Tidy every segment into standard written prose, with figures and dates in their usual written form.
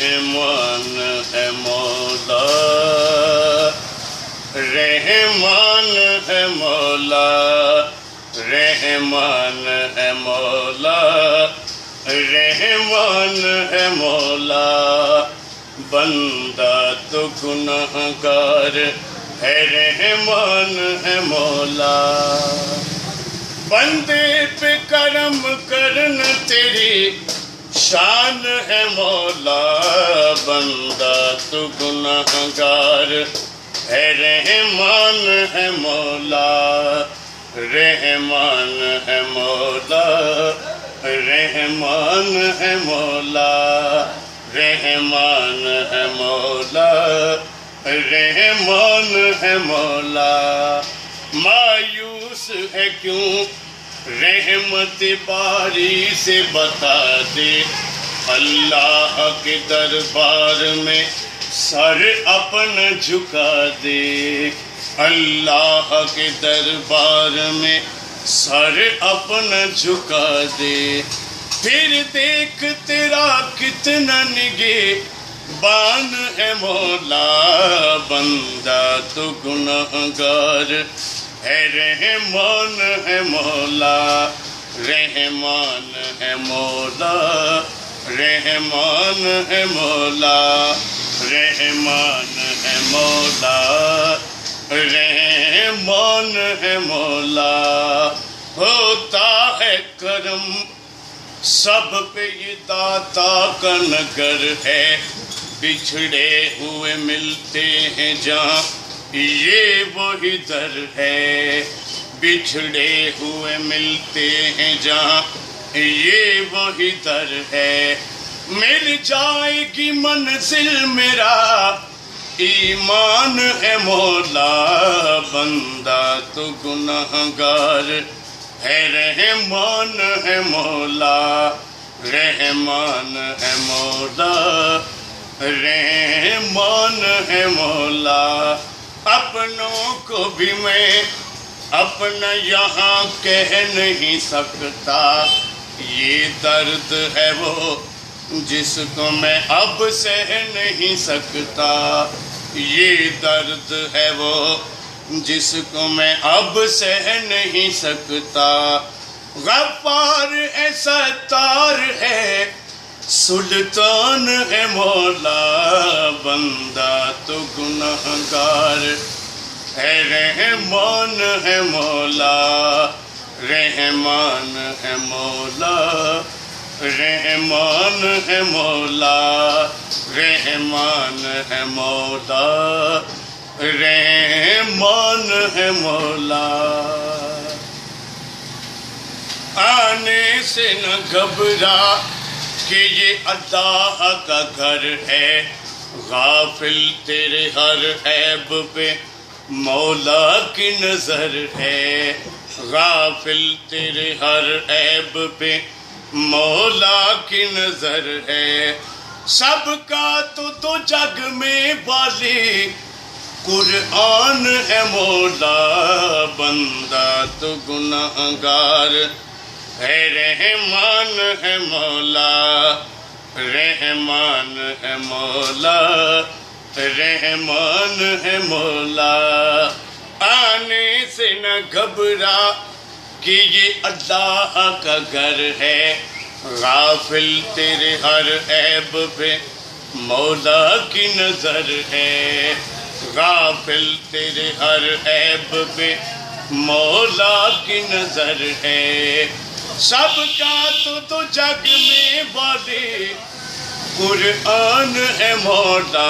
رحمان ہے مولا، رحمان ہے مولا، رحمان ہے مولا، رحمان ہے مولا، بندہ تو گنہگار ہے، رحمان ہے مولا، بندے پہ کرم کرنا تیری شان ہے مولا، بندہ تو گنہگار ہے، رحمان ہے مولا، رحمان ہے مولا، رحمان ہے مولا، رحمان ہے مولا، رحمان ہے مولا، مایوس ہے کیوں رحمت باری سے بتا دے، اللہ کے دربار میں سر اپنا جھکا دے، اللہ کے دربار میں سر اپنا جھکا دے، پھر دیکھ تیرا کتنا نگے بان ہے مولا، بندہ تو گنہگار ہے، رحمان ہے مولا، رحمان ہے مولا، رحمان ہے مولا، رحمان ہے مولا، رحمان ہے مولا، ہوتا ہے کرم سب پہ یہ داتا کا نگر ہے، بچھڑے ہوئے ملتے ہیں جہاں یہ وہی در ہے، بچھڑے ہوئے ملتے ہیں جہاں یہ وہی در ہے، مل جائے گی منزل میرا ایمان ہے مولا، بندہ تو گنہگار ہے، رحمان ہے مولا، رحمان ہے مولا، رحمان ہے مولا، اپنوں کو بھی میں اپنا یہاں کہہ نہیں سکتا، یہ درد ہے وہ جس کو میں اب سہ نہیں سکتا، یہ درد ہے وہ جس کو میں اب سہ نہیں سکتا، غفار ہے ستار ہے سلطان ہے مولا، بندہ تو گنہگار ہے، رحمان ہے مولا، رحمان ہے مولا، رحمان ہے مولا، رحمان ہے مولا، رحمان ہے مولا، آنے سے نہ گھبرا کہ یہ اللہ کا گھر ہے، غافل تیرے ہر عیب پہ مولا کی نظر ہے، غافل تیرے ہر عیب پہ مولا کی نظر ہے، سب کا تو جگ میں والی قرآن ہے مولا، بندہ تو گنہگار ہے، رحمان ہے مولا، رحمان ہے مولا، رحمان ہے مولا، آنے سے نہ گھبرا کہ یہ اللہ کا گھر ہے، غافل تیرے ہر عیب پہ مولا کی نظر ہے، غافل تیرے ہر عیب پہ مولا کی نظر ہے، سب کا تو جگ میں والے قرآن ہے مولا،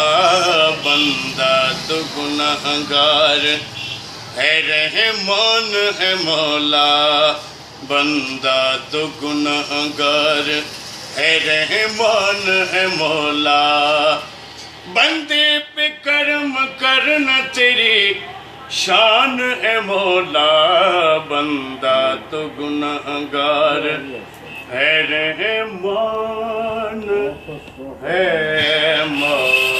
بندہ تو گنہگار ہے، رحمان ہے مولا، بندہ تو گنہگار ہے، رحمان ہے مولا، بندے پہ کرم کرنا تیری شان ہے مولا، بندہ تو گنہگار ہے، رحمان ہے مولا۔